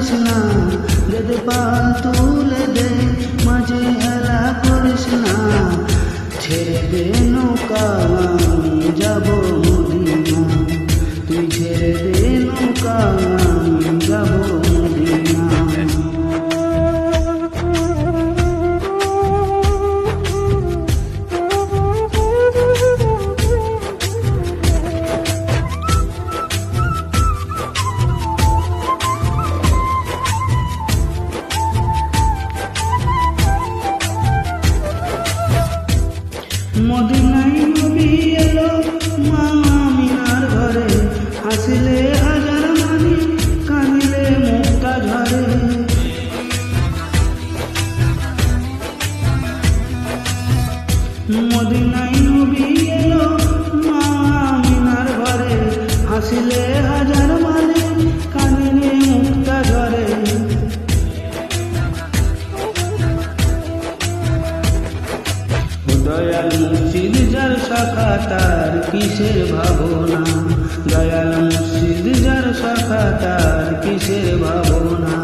করিস না, দে পাল তুলে দে, মাঝে হেলা করিস না, ছেড়ে দে নৌকা আমি যাব মদিনা, তুই ছেড়ে দে নৌকা আমি যাব মদিনা। মদিনায় নবী এলো মা আমিনার ঘরে, হাসিলে হাজার মানি, কাঁদিলে মুক্তা ঝরে। মদিনায় নবী এলো মা আমিনার ঘরে, হাসিলে হাজার মানি, কাঁদিলে মুক্তা ঝরে। দয়াল মুর্শিদ যার শাখা তার কিসের ভাবনা, দয়াল মুর্শিদ যার শাখা তার কিসের ভাবনা।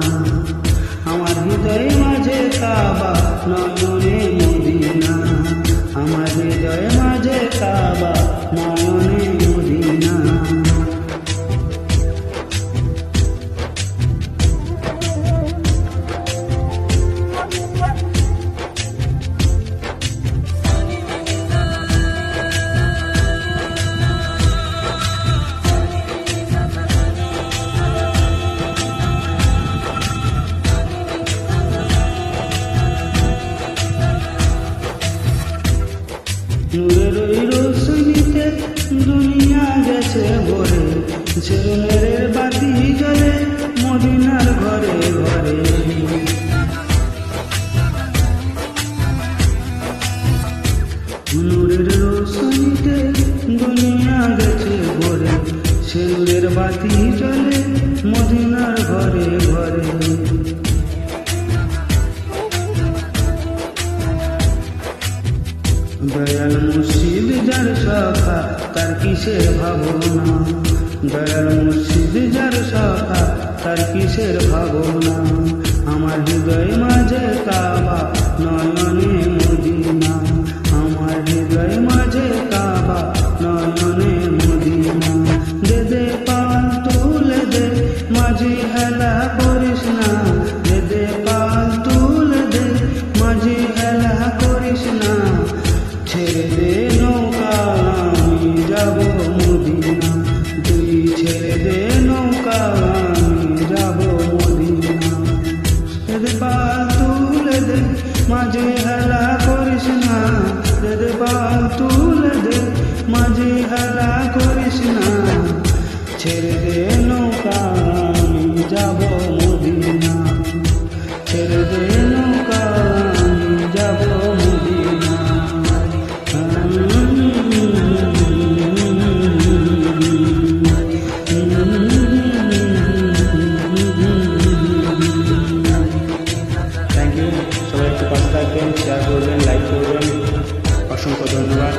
আমার হৃদয় মাঝে কাবা নয়নে মদিনা, আমার হৃদয় মাঝে কাবা নয়নে মদিনা। নূরের ওই রোশনীতে দুনিয়া গেছে ভরে, ছেলের বাতি জ্বলে মদিনার ঘরে ঘরে। নূরের রোশনীতে দুনিয়া গেছে ভরে, ছেলের বাতি জ্বলে মদিনার ঘরে ঘরে। দয়াল মুর্শিদ যার শাখা তার কিসের ভাবনা, দয়াল মুর্শিদ যার শাখা তার কিসের ভাবনা। আমার হৃদয় মাঝে কাবা নয়নে মদিনা, আমার হৃদয় মাঝে কাবা নয়নে মদিনা। দে পাল তুলে দে, মাঝি হেলা করিস না, দে পাল তুলে দে, মাঝি হেলা করিস না, ছেড়ে দে নৌকা আমি যাব মদিনা, তুই ছেড়ে দে নৌকা আমি যাব মদিনা। দে পাল তুলে দে, মাঝে হেলা করিস না, দে পাল তুলে দে, মাঝে হেলা করিস না, ছেড়ে দে নৌকা আমি যাব মদিনা, ছেড়ে দে নৌকা আমি যাব মদিনা। থ্যাংক ইউ, সবাই একটু পাশে থাকবেন, শেয়ার করবেন, লাইক করবেন, অসংখ্য ধন্যবাদ।